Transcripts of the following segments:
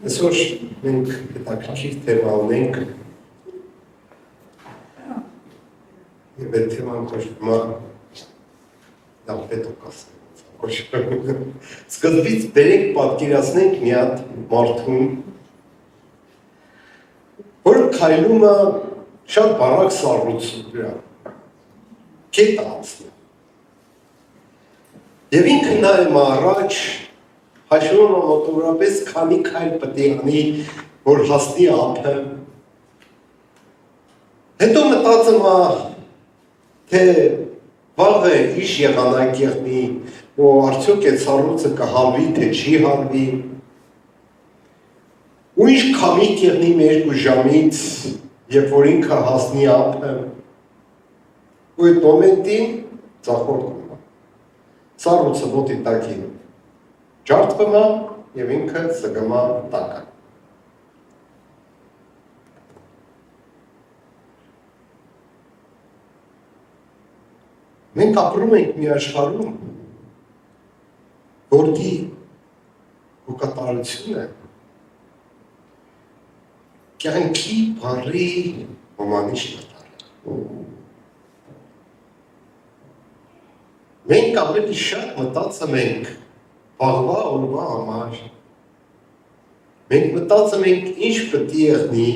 Այսօր մենք հետաքրքիր թեմա ունենք եւ այդ թեման կոչվում է դապետոկասը։ Սկզբից բերեք պատկերացնենք մի հատ մարդուն, որ քայլում է շատ բարակ սառույցի վրա, կետ անցնում։ Եվ ինքը նայում է առաջ, հաշվում է մոտավորապես քանի քայլ պետք է անի, որ հասնի ափը։ Հետո մտածում է, թե վաղը ինչ եղանակ եղնի, որ արդյոք այդ սառույցը կհալվի, թե չի հալվի։ Ու ինչ քամիք եղնի երկու ժամից, երբ որ ինքը հասնի ափը։ Ու այդ մոմենտին ծախորդում է։ Սառույցը ոտի տակին ջարդվում է և ինքը սգում է տակը։ Մենք ապրում ենք մի աշխարհում, որի հոգատարությունը կյանքի բարի հոմանիշն է տալու։ Մենք ավելի շատ մտածում ենք վաղվա օրվա համար։ Մենք մտածում ենք ինչ պետք է եղնի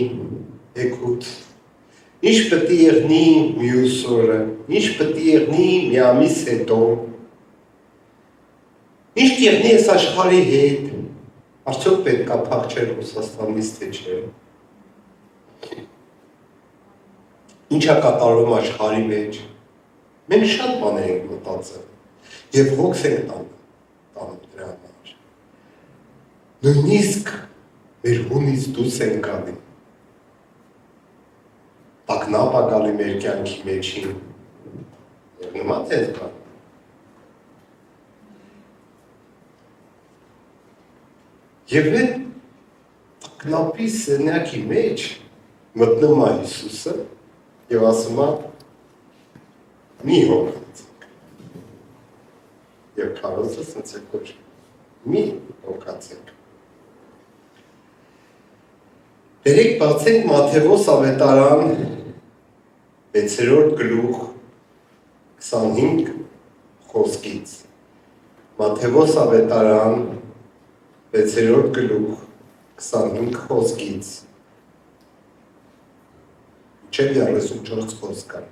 էգուտ, ինչ պետք է եղնի մյուս օրը, ինչ պետք է եղնի մի ամիս հետո, ինչ եղնի այս աշխարհի հետ, արդյոք պետք է փախչել Ռուսաստանից թե չէ։ Ինչ է կատարվում աշխարհի մեջ։ Մենք շատ բաներ ենք մտածում և հոգս ենք տանում դրա համար։ Նույնիսկ մեր հունից դուրս ենք գալի։ Տագնապ է գալի մեր կյանքի մեջին։ Եվ նման թե կա։ Եվ այդ տագնապի սենյակի մեջ մտնում է Հիսուսը և ասում է մի հոգացեք։ Եվ քարոզը սենց է կոչվում մի հոգացեք։ Բերեք բացենք Մատթեոս ավետարան 6-րդ գլուխ 25 խոսքից։ Մատթեոս ավետարան 6-րդ գլուխ 25 խոսքից։ Չէ 34 խոսք կա։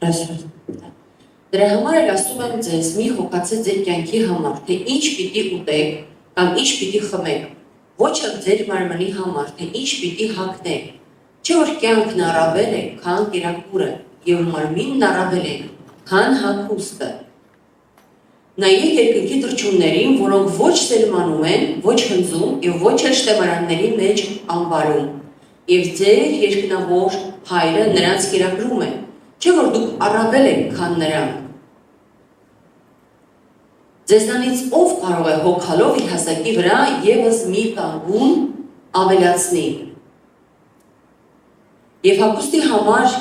Դրա համար էլ ասում եմ ձեզ, մի հոգացեք ձեր կյանքի համար, թե ինչ պիտի ուտեք կամ ինչ պիտի խմեք, ոչ էլ ձեր մարմնի համար, թե ինչ պիտի հագնեք, չէ որ կյանքն առավել է, քան կերակուրը, և մարմինն առավել է, քան հագուստը։ Նայեք երկնքի թռչուններին, որոնք ոչ սերմանում են, ոչ հնձում և ոչ էլ շտեմարանների մեջ անվարում, և ձեր երկնավոր Հայրը նրանց կերակրում է, չէ որ դուք առավել եք, քան նրանք։ Ձեզանից ով կարող է հոգալով իր հասակի վրա ևս մի կանգուն ավելացնի։ Եվ հագուստի համար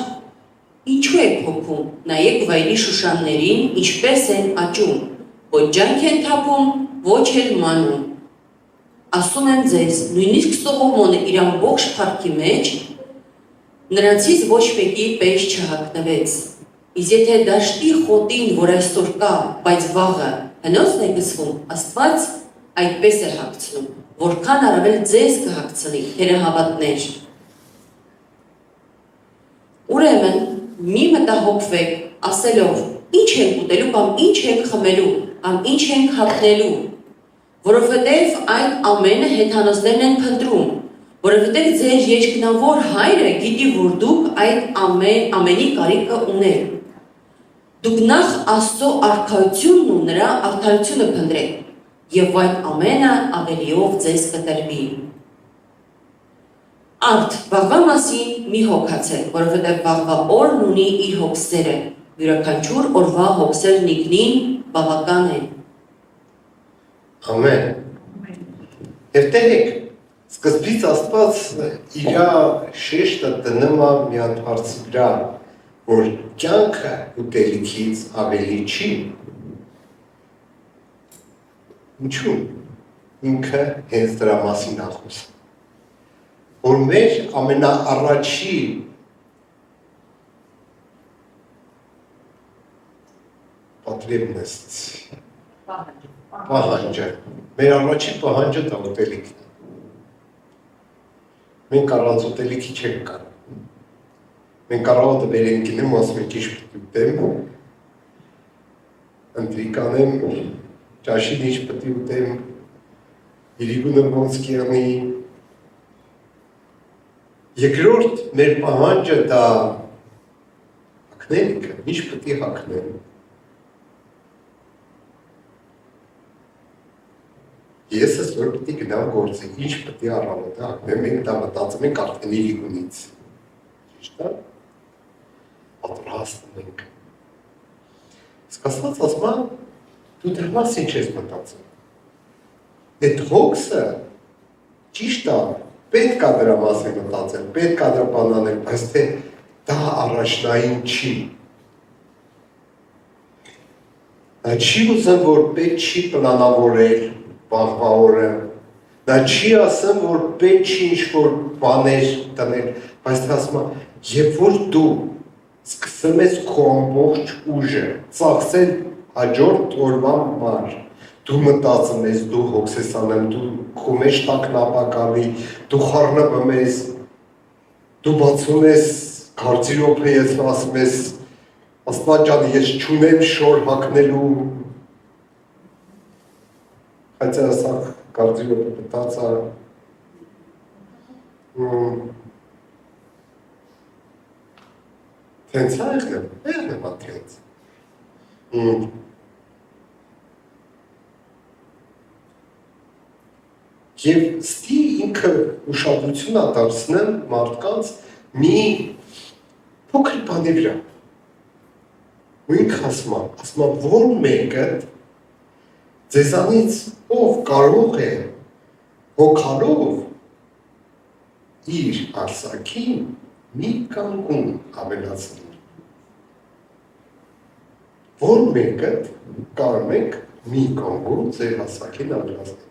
ինչու եք հոգում, նայեք վայրի շուշաններին, ինչպես են աճում, ոչ ջանք են թափում, ոչ էլ մանում։ Ասում եմ ձեզ, նույնիսկ Սողոմոնը իր ամբողջ փառքի մեջ նրանցից ոչ մեկի պես չհագնվեց։ Իսկ եթե դաշտի խոտին, որ այսօր կա, բայց վաղը հնոցն է գցվում, Աստված այդպես է հագցնում, որքան առավել ձեզ կհագցնի, թերահավատներ։ Ուրեմն մի մտահոգվեք, ասելով, ինչ ենք ուտելու կամ ինչ ենք խմելու, կամ ինչ ենք հագնելու, որովհետև այդ ամենը հեթանոսներն են փնտրում, որովհետև ձեր երկնավոր Հայրը գիտի, որ դուք այդ ամենի կարիքը ունեք։ Դուք նախ Աստծո արքայությունն ու նրա արդարությունը փնտրեք, և այդ ամենը ավելիով ձեզ կտրվի։ Արդ վաղվա մասին մի հոգացեք, որովհետև վաղվա օրն ունի իր հոգսերը, յուրաքանչյուր օրվա հոգսերն ինքնին բավական են։ Ամեն։ Եվ տերեք, սկզբից Աստված իր շեշտը դնում է մի հատ հարցի վրա, որ կյանքը ուտելիքից ավելի չի։ Ինչու՞։ Ինքը հենց դրա մասին ախոս։ Որ մեր ամենաառաջի պահանջը, մեր առաջի պահանջը դա ուտելիքն է։ Մենք առանց ուտելիքի չենք կարող։ Մենք առավոտը վեր ենք գնում, ասում ենք ինչ պետք է ուտեմ, ընտրիկ անեմ, ճաշին ինչ պետք է ուտեմ, իրիկունը ոնց կյանի։ Երկրորդ մեր պահանջը դա հագնելիքը, ինչ պետք է հագնեմ։ Ես ես որ պետք է գնամ գործի, ինչ պետք է առավոտը հագնեմ, մենք դա մտածում ենք արդեն իրիկունից։ Ճիշտ է։ Պատրաստում ենք։ Սկսած ասма, դու դրա մասին չես մտածում։ Այդ հոգսը ճիշտ է, պետք է դրա մասին մտածել, պետք է դրա բան անել, բայց թե դա առաջնային չի։ Նա չի ուզում, որ պետք չի պլանավորել վաղվա օրը, նա չի ասում, որ պետք չի ինչ-որ բաներ տնել, բայց թե ասում է, երբ որ դու սկսում ես քո ամբողջ ուժը ծախսել հաջորդ օրվա համար, դու մտածում ես, դու հոգս ես անում, դու քո մեջ տակնապակալի, դու խառնվում ես, դու բացում ես քարտիրոփը ես ասում ես, Աստված ջան, ես չունեմ շոր հագնելու, Хотя сам кардио попытаться Тенցայղն է մատրեց։ Եվ ստի ինքը ուշադրություն է դարձնում մարդկանց մի փոքր բանի վրա։ Ու ինքը ասում է, որ մեկը ձեզանից ով կարող է հոգալով իր արսակին մի կանգուն ավելացնել։ Որ մեկը կարող եք մի կանգուն ձեր արսակին ավելացնել։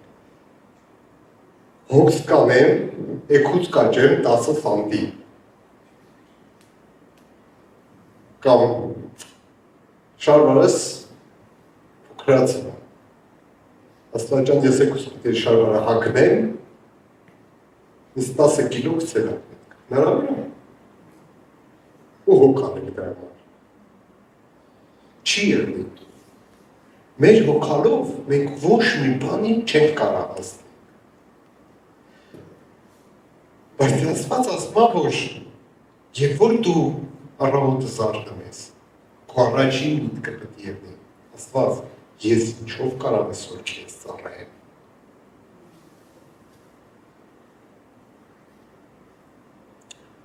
Հոգս կանեմ, էքուց կաճեմ 10 սանտի։ Կամ շարվարս փոքրացում է։ Աստված ջան, ես եկուս պետք է շարվարը հագնեմ, ինձ 10 կիլո գցել է պետք։ Հնարավոր է։ Ու հոգ անենք դրա համար։ Չի եղնի։ Մեր հոգալով մենք ոչ մի բանի չենք կարող հասնել։ Բայց Աստված ասում է, որ երբ որ դու առավոտը զարթնում ես, քո առաջին միտքը պետք է եղնի։ Աստված, ես ինչով կարող ես որ քեզ ծառայեմ։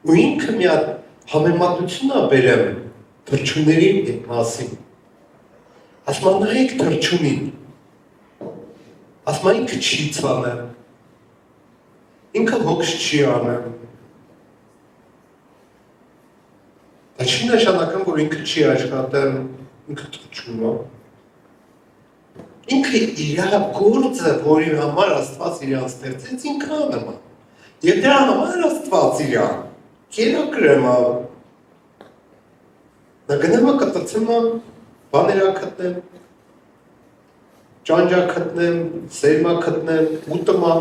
Ու ինքը մի հատ համեմատություն է բերում թռչունների մասին։ Ասում է նայեք թռչունին։ Ասում է ինքը չի ցանում։ Ինքը հոգս չի անում։ Դա չի նշանակում, որ ինքը չի աշխատում, ինքը թռչում է։ Ինքը իր գործը, որի համար Աստված իրան ստեղծեց, ինքը անում է։ Եվ դրա համար Աստված իրան կերակրում է։ Նա գնում է կտրցում է, բաներ գտնել, ճանճա գտնել, սերմա գտնել, ուտում է։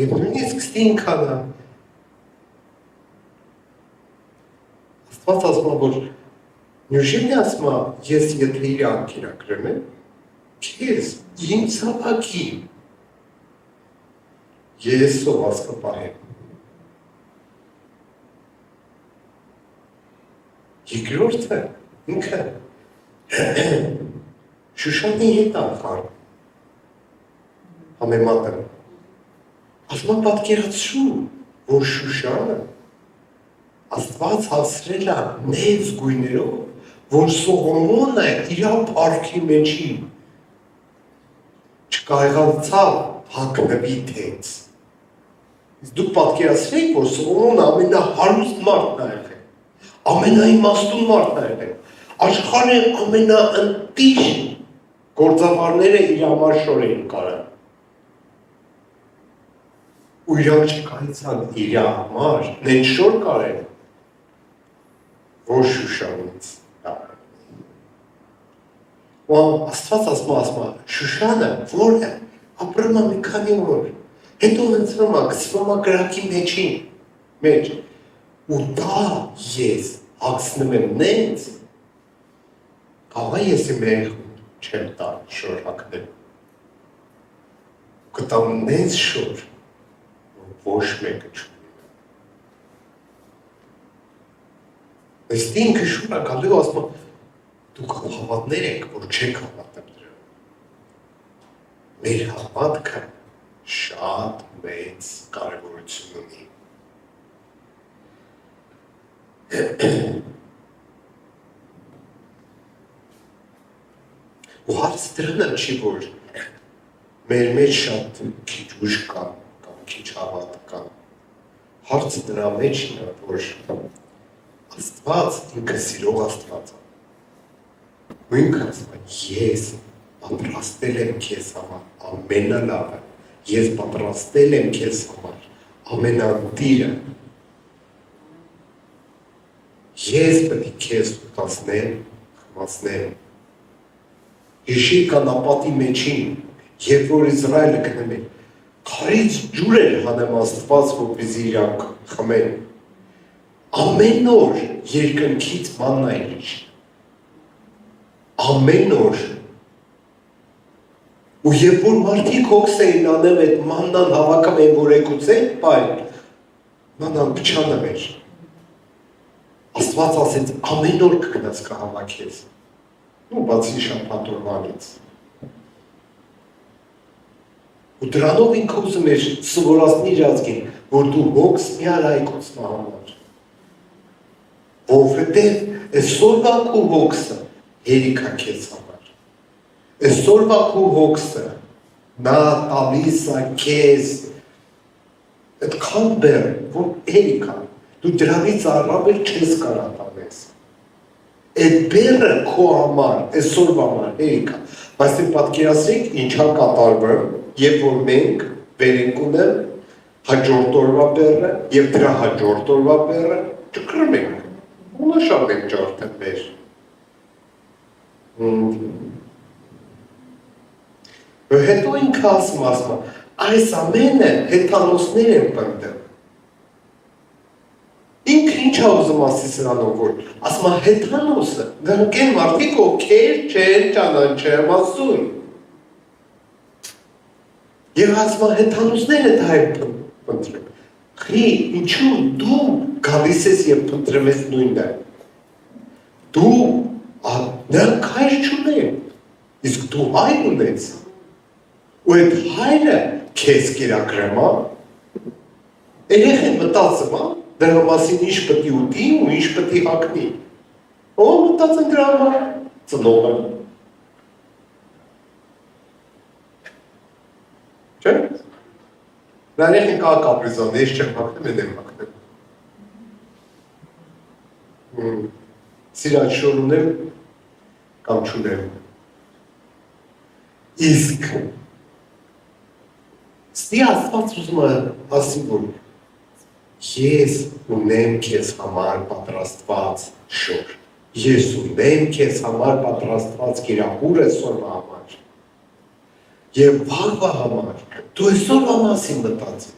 Եվ նույնիսկ ստի ինքան է։ Աստված ասում է, որ նույնիսկ ասում է, ես եթե իրան կերակրում եմ, քեզ ինձ հավաքի, ես սոված կպահեմ։ Երկրորդը ինքը Շուշանի հետ ախար համեմատը։ Ասում է պատկերացրու, որ Շուշանը Աստված հասրել է մեծ գույներով, որ Սողոմոնը իր փառքի մեջի չկարողացավ հագնվի թեց։ Իսկ դուք պատկերացրեք, որ Սողոմոնը ամենահարուստ մարդն է եղել, ամենաիմաստուն մարդն է եղել, աշխարհի ամենաընտիր գործավարները իր համար շոր էին կարել։ Ու իրանք չկարեցան իր համար, նեն շոր կարել, որ Շուշանից։ Ու Աստված ասма, Շուշանը որ է, ապրում է մի քանի օր, հետո ընծվում է, գցվում է կրակի մեջ, ու դա ես հագցնում եմ նենց, կաղա ես իմ երեխուն չեմ տա շոր հագնել, կտամ նենց շոր, ոչ մեկը չունի։ Ըստ ինքը շուր է գալու ասում, դուք հավատներ եք, որ չեք հավատում դրան։ Մեր հավատքը շատ մեծ կարևորություն ունի։ Ու հարցը դրան չի, որ մեր մեջ շատ քիչ ուժ կա, կամ քիչ հավատ կա։ Հարցը դրա մեջ է, որ Աստված ինքը սիրող Աստված է։ Ու ինքը ասում է, ես պատրաստել եմ քեզ համար ամենալավը, ես պատրաստել եմ քեզ համար ամենադիրը։ Ես պետք է քեզ ուտասնեմ, խմացնեմ։ Հիշի կանապատի մեջին, երբ որ Իսրայելը գնում էր, քարից ջուր էր հանում Աստված, որպեսզի իրանք խմեն։ Ամեն օր երկնքից մաննա էր իջնում։ Ամեն օր։ Ու երբ որ մարդիկ հոգս էին անում այդ մաննան հավաքում են որեկուցեն, բայ, մաննան փչանում էր։ Աստված ասեց, ամեն օր կգնաց կհավաքես։ Ու բացի շաբաթ օրվանից։ Ու դրանով ինքը ուզում էր սովորացնի իր ազգին, որ դու հոգս մի արայքոցնա համար։ Որովհետև այսօրվա քո հոգսը հերիք է քեզ համար։ Այսօրվա քո հոգսը նա տալիս է քեզ այդքան բեռ, որ հերիք է։ Դու դրանից առավել չես կարող տանես։ Այդ բեռը քո համար, այսօրվա համար հերիք է։ Բայց դե պատկերացրեք ինչա կատարվում, երբ որ մենք բերենք ունեմ հաջորդ օրվա բեռը եւ դրա հաջորդ օրվա բեռը ճկրում ենք։ Ուրիշ ենք ջարդել մեր։ Հետո ինքը ասում, այս ամենը հեթանոսներ են պնդում։ Ինքը ինչ է ուզում ասի սրանով, որ ասում հեթանոսը, դրանք են մարդիկ ովքեր չեն ճանաչում ասում։ Եվ ասում հեթանոսները դա են պնդում։ Խի, ինչու դու գալիս ես և պնդրում ես նույնը։ Դու նրանք հայր չունեն, իսկ դու հայր ունես։ Ու այդ հայրը քեզ կերակրում է, երեխեն մտածում է, դրա մասին ինչ պետք է ուտի ու ինչ պետք է հագնի։ Ո՞վ մտածում դրա համար ծնողը։ Չէ՞։ Նա երեխեն կա կապրիզան, ես չեմ հագնում, են եմ հագնում։ Սիրած շոր ունեմ կամ չունեմ։ Իսկ ստի Աստված ուզում է ասի, որ ես ունեմ քեզ համար պատրաստված շոր։ Ես ունեմ քեզ համար պատրաստված կերակուր այսօրվա համար։ Եվ վաղվա համար, դու այսօրվա մասին մտածի,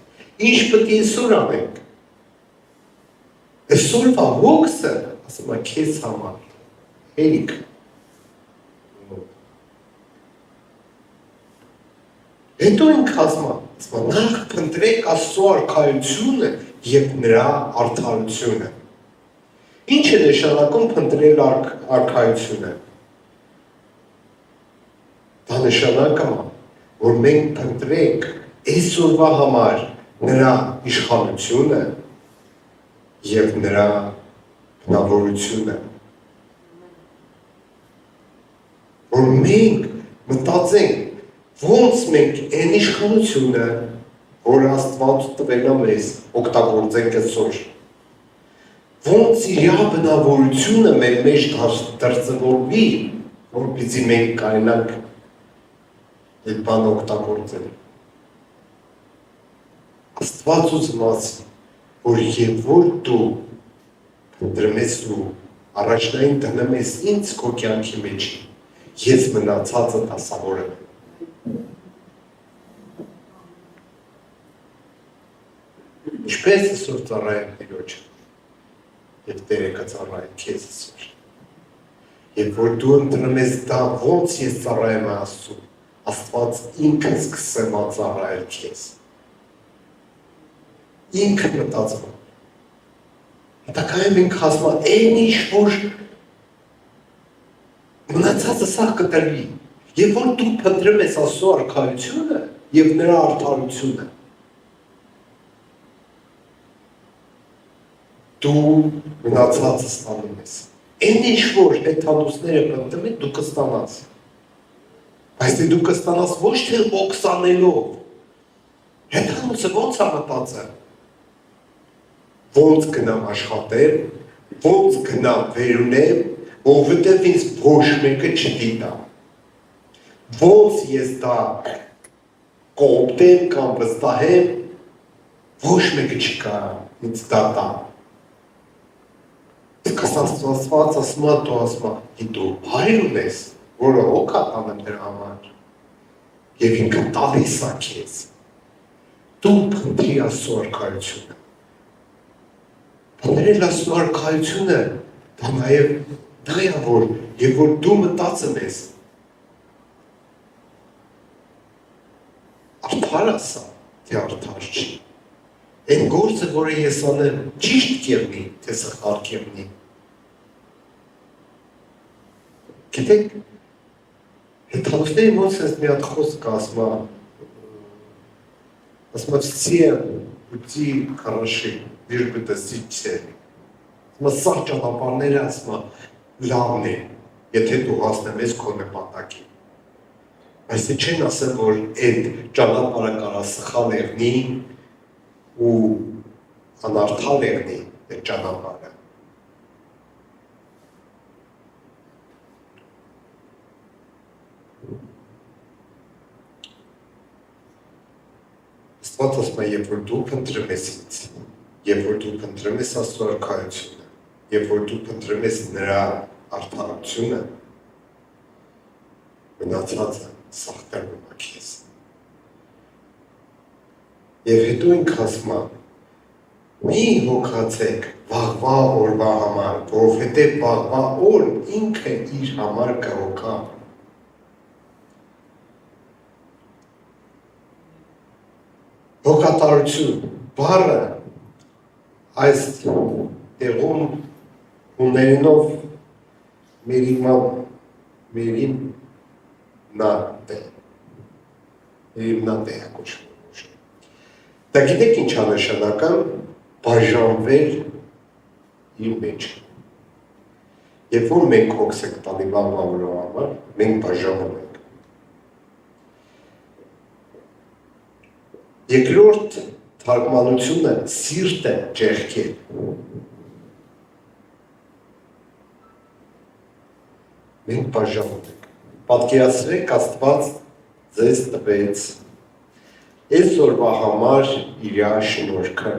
ինչ պետք է այսօր անենք։ Այսօրվա հոգսը, ասում է քեզ համար, հերիք։ Հետո ինքը ասում է, նախ փնտրեք Աստծո արքայությունը և նրա արդարությունը։ Ինչ է նշանակում փնտրել արքայությունը։ Դա նշանակում է, որ մենք փնտրենք այսօրվա համար նրա իշխանությունը և նրա բնավորությունը։ Որ մենք մտածենք, ոնց մենք այն իշխանությունը, որ Աստված տվել է մեզ օգտագործենք այսօր։ Ոնց իր բնավորությունը մեր մեջ դրսևորվի, որպեսզի մենք կարողանանք այդ բանը օգտագործել։ Աստված ուզում, որ երբ որ դու փնտրում ես ու առաջնային դնում ես ինձ քո կյանքի մեջ, ես մնացածը դասավորեմ։ Ինչպես այսօր ծառայեմ Տիրոջը, և Տերը կծառայի քեզ այսօր։ Երբ որ դու ընտրում ես դա, ոնց ես ծառայեմ Աստծուն, Աստված ինքը սկսեմ ծառայել քեզ։ Ինքը մտածում։ Հետաքրքիր մենք ասում են ինչ որ մնացածը սա կտրվի։ Երբ որ դու փնտրում ես Աստծո արքայությունը եւ նրա արդարությունը, դու մնացածը ստանում ես։ Այն ինչ որ հեթանոսները փնտրում են, դու կստանաս։ Բայց դու կստանաս ոչ թե օգսանելով։ Հեթանոսը ոնց է մտածել։ Ոնց գնամ աշխատել, ոնց գնամ վերունեմ, որովհետև ինձ ոչ մեկը չդիտա։ Ոնց ես դա կոպտեմ կամ վստահեմ, ոչ մեկը չկա ինձ դա տա։ Իսկ Աստված ասում է, դու ասում է, դու հայր ունես, որը օգա տանը դրա համար, և ինքը տալիս է քեզ։ Դու փնտրի Աստծո արքայությունը։ Փնտրել Աստծո արքայությունը, դա նաև դա է, որ երբ որ դու մտածում ես, արդար է սա, թե արդար չի։ Այն գործը, որը ես անեմ, ճիշտ կերնի, թե սխալ կերնի։ Գիտեք, հեթանոսների ոնց ես մի հատ խոսք ասում все пути хороши, лишь бы достичь цели։ Սա ճանապարհները ասում լավն է, եթե դու հասնեմ ես քո նպատակին։ Բայց չեն ասել, որ այդ ճանապարհը կարա սխալ եղնի ու անարդար եղնի այդ ճանապարհը։ Աստված ասում է, երբ որ դու փնտրում ես ինձ, երբ որ դու փնտրում ես Աստծո արքայությունը, երբ որ դու փնտրում ես նրա արդարությունը, մնացածը սաղ տրվում է քեզ։ Եվ հետո ինքը ասում է, մի հոգացեք վաղվա օրվա համար, որովհետև վաղվա օր ինքը իր համար կհոգա։ Հոգատարություն, բառը այս տեղում ուներենով մերիմնատ է կոչվում։ Դա գիտեք ինչ է նշանակում բաժանվել իր մեջ։ Երբ որ մենք հոգս ենք տալի վաղվա օրվա համար, մենք բաժանում ենք։ Երկրորդ թարգմանությունը սիրտ է ճեղքել։ Մենք բաժանում ենք։ Պատկերացրեք Աստված ձեզ տվեց այսօրվա համար իր շնորհքը,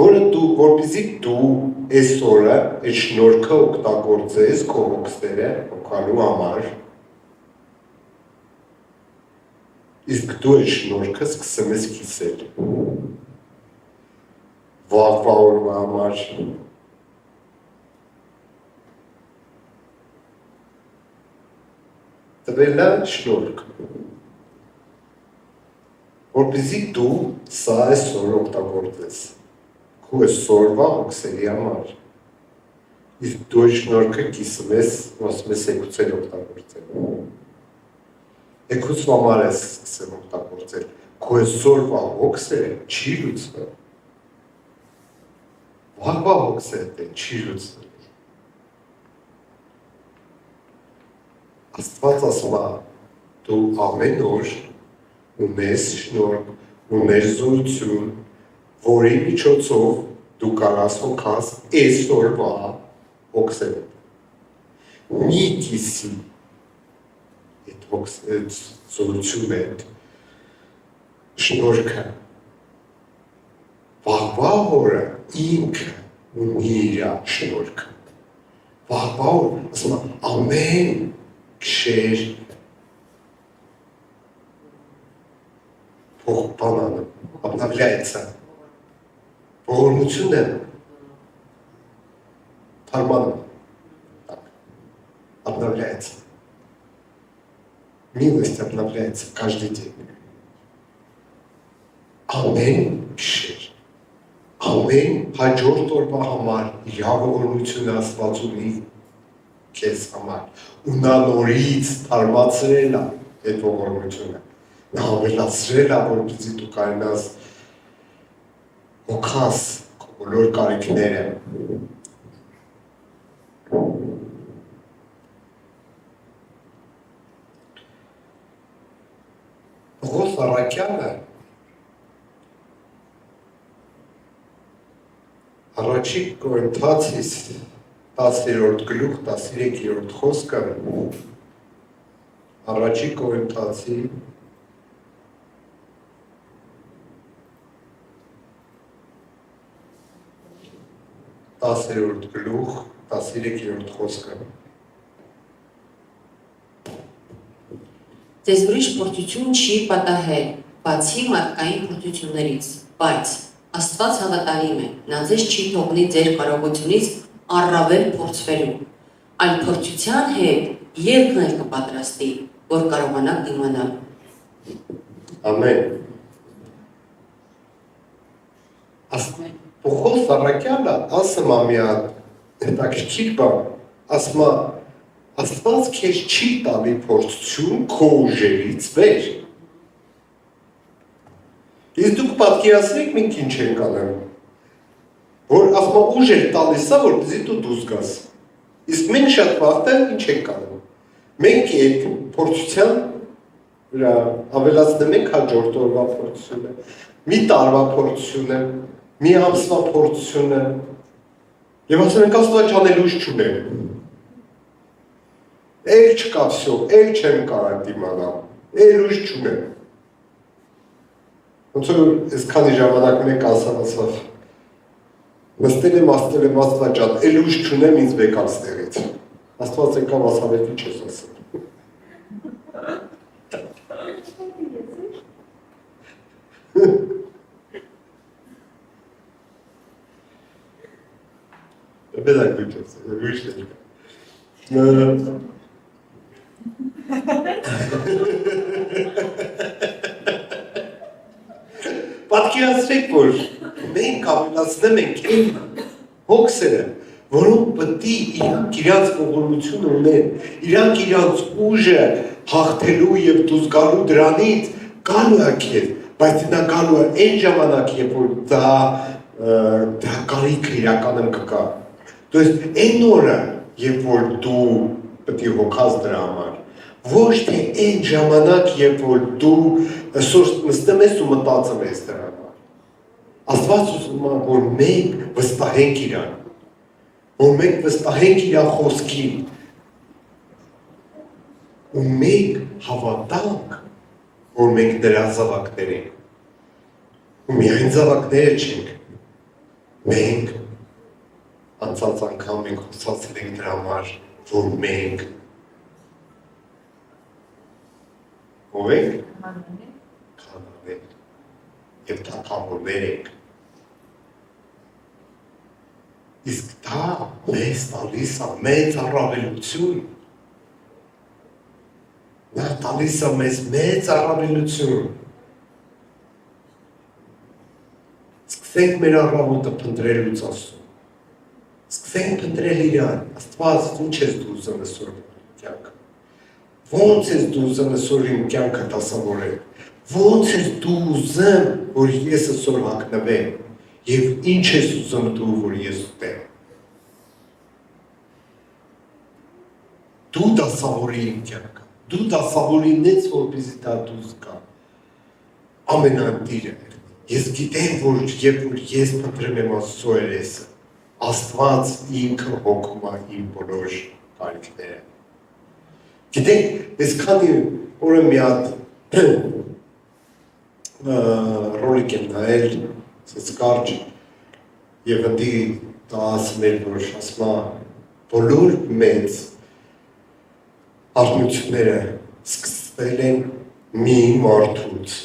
որպեսզի դու այսօրը այդ շնորհքը օգտագործես քո հոգսերը հոգալու համար, իսկ դու այդ շնորհքը սկսում ես կիսել։ Վաղվա օրվա համար տվել է շնորհք, որպեսզի դու սա այսօր օգտագործես քո այսօրվա հոգսերի համար։ Իսկ դու այդ շնորհքը կիսում ես, ասում ես եկուցել օգտագործել։ Եկուցվա համար ես սկսել օգտագործել, քո այսօրվա հոգսերը չի լուծվել։ Վաղվա հոգսերը չի լուծվել։ Աստված ասում է, դու ամեն օր ունես շնորհք, ունես զորություն, որի միջոցով դու կարաս հոգաս այսօրվա հոգսել։ Մի կիսի այդ զորությունը, այդ շնորհքը, վաղվա օրը ինքը ունի իր շնորհքը։ Վաղվա օրը, ասում եմ, ամեն գիշեր Богом обновляется. Ողորմությունը Торман обновляется. Милость обновляется каждый день. Ամեն գիշեր, ամեն հաջորդ օրվա համար իրավողորմությունը Աստված ունի քեզ համար։ Ու նա նորից թարմացրել է այդ ողորմությունը։ Նա ավելացրել է, որպեսզի դու կարողանաս հոգաս քո բոլոր կարիքները։ Պողոս առաքյալը Առաջի Կորինթացիս 10-րդ գլուխ 13-րդ խոսքը Առաջի Կորինթացի 10-րդ գլուխ 13-րդ խոսքը Ձեզ ուրիշ փորձություն չի պատահել, բացի մարդկային փորձություններից, բայց Աստված հավատարիմ է, նա ձեզ չի թողնի ձեր կարողությունից առավել փորձվելու, այլ փորձության հետ ելքն էլ կպատրաստի, որ կարողանաք դիմանալ։ Ամեն։ Պողոս առաքյալը ասում է մի հատ հետաքրքիր բան, ասում է Աստված քեզ չի տալի փորձություն քո ուժերից վեր։ Իսկ դուք պատկերացրեք մենք ինչ ենք անում, որ ասում է ուժ է տալիս է, որպեսզի դու դուրս գաս։ Իսկ մենք շատ վաղտեղ ինչ ենք անում։ Մենք այդ փորձության վրա ավելացնում ենք հաջորդ օրվա փորձությունը, մի տարվա փորձությունը, մի ամսվա փորձությունը, եւ ասում ենք Աստված ջան ուժ չունեմ։ Էլ չկա всё, էլ չեմ կարող դիմանալ, էլ ուժ չունեմ։ Ոնց որ այսքանի ժամանակ մեկ ասացավ։ Նստել եմ Աստված ջան, էլ ուժ չունեմ ինձ վեկալ ստեղից։ Աստված եկավ ասավ ինչ ես ասում։ Բեդակ դուք, ուժ չեք։ Պատկերացրեք, որ մենք ավելացնում ենք այն հոգսերը, որոնք պետք է իրանք իրաց ողորմությունը ունեն, իրանք իրաց ուժը հաղթելու եւ դուրս գալու դրանից գալու է քեզ, բայց դա գալու է այն ժամանակ, երբ որ դա կարիքը իրականում կկա։ То есть այն օրը, երբ որ դու պետք է հոգաս դրա համար, ոչ թե այն ժամանակ, երբ որ դու այսօր նստում ես ու մտածում ես դրա համար։ Աստված ուզում է, որ մենք վստահենք իրան, որ մենք վստահենք իր խոսքին, ու մենք հավատանք, որ մենք դրա զավակներ ենք։ Ու միայն զավակները չենք, մենք անցած անգամ մենք խոսացել ենք դրա համար, որ մենք ով ենք? Կանանենք և թագավորներ ենք։ Իսկ դա մեզ տալիս է մեծ առավելություն։ Նա տալիս է մեզ մեծ առավելություն։ Սկսենք մեր առավոտը փնտրելուց Աստծուն։ Սկսենք փնտրել իրան, Աստված ինչ ես դու ուզում այսօր կյանքը։ Ոնց ես դու ուզում այսօր իմ կյանքը դասավորել։ Ոնց ես դու ուզում, որ ես այսօր հագնվեմ, եւ ինչ ես ուզում դու, որ ես ուտեմ։ Դու դասավորի իմ կյանքը։ Դու դասավորի նենց, որպեսզի դա դուրս գա։ ամենատիրը։ Ես գիտեմ, որ երբ որ ես փնտրում եմ Աստծո երեսը, Աստված ինքը հոգում է իմ բոլոր կարիքները։ Գիտեք, այսքանի օրը մի հատ ռոլիկ եմ նայել, ասես կարճ, եւ ընդ դա ասում էր, որ ասում է բոլոր մեծ արտնությունները սկսվել են մի մարդուց,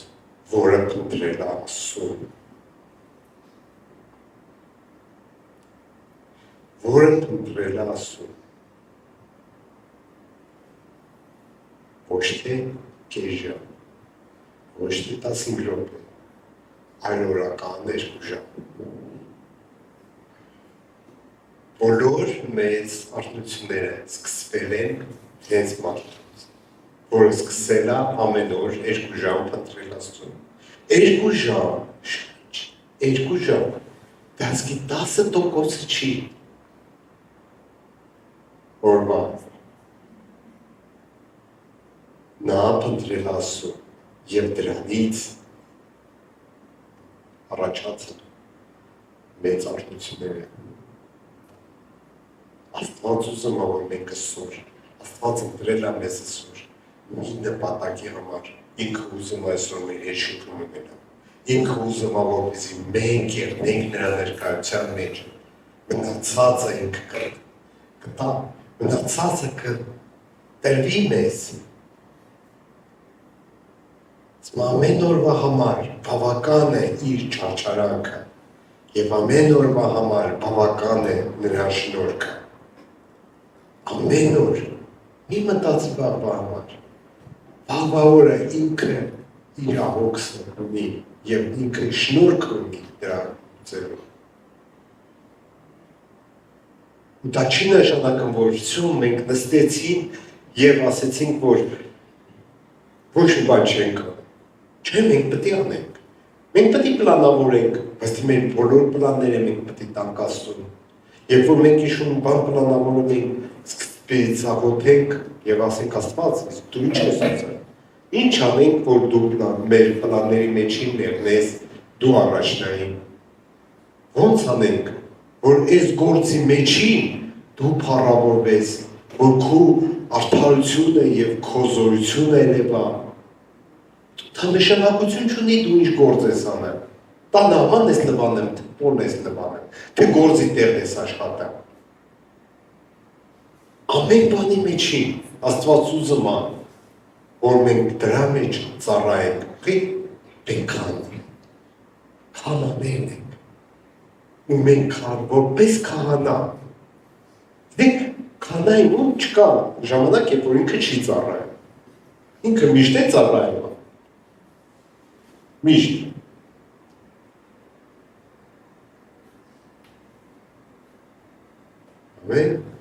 որը փնտրել է Աստծուն։ Որը փնտրել է Աստծուն։ Ոչ թե կես ժամ, ոչ թե 15 րոպե, այլ օրական 2 ժամ։ Բոլոր մեծ արտնությունները սկսվել են հենց մարդուց, որը սկսել է ամեն օր 2 ժամ փնտրել Աստծուն։ 2 ժամ, շնչ, 2 ժամ, դասկի 10% չի։ Օրվա նա փնտրել Աստծուն եւ դրանից առաջացել մեծ արտնությունները։ Աստված ուզում է, որ մենք այսօր, Աստված ընտրել է մեզ այսօր մի նպատակի համար։ Ինքը ուզում է այսօր մեր հետ շփում ունենալ։ Ինքը ուզում է, որպեսզի մենք եղնենք նրա ներկայության մեջ։ Մնացածը ինքը կտա, մնացածը կտրվի մեզ։ Ամեն օրվա համար բավական է իր չարչարանքը եւ ամեն օրվա համար բավական է նրա շնորհքը։ Ամեն օր մի մտածի վաղվա համար։ Վաղվա օրը ինքը իր հոգսը ունի եւ ինքը շնորհք ունի դրա ձեռով։ Ու դա չի նշանակում, որ մենք նստեցին եւ ասեցինք, որ ոչ մի բան չենք անում։ Չէ, մենք պետք է անենք։ Մենք պետք է պլանավորենք, բայց մեր բոլոր պլանները մենք պետք է տանք Աստծուն։ Երբ որ մենք ինչ-որ բան պլանավորում ենք, սկզբից աղոթենք եւ ասենք Աստված, դու ինչ ես ասել։ Ինչ անենք, որ դու մեր պլանների մեջին մեռնես, դու առաջնային։ Ոնց անենք, որ այս գործի մեջին դու փառավորվես, որ քո արդարությունը եւ քո զորությունը ելևա։ Դա նշանակություն չունի դու ինչ գործ ես անել։ Տանավան ես լվանեմ, որն ես լվանեմ, թե գործի տեղն ես աշխատում։ Ամեն բանի մեջին Աստված ուզում է, որ մենք դրա մեջ ծառայենք, մենք քահանաներ ենք, ու մենք որպես քահանա, դեք քահանային ում չկա ժամանակ, երբ որ ինքը չի ծառայում, ինքը միշտ է ծառայում։ Միշտ։ Ամեն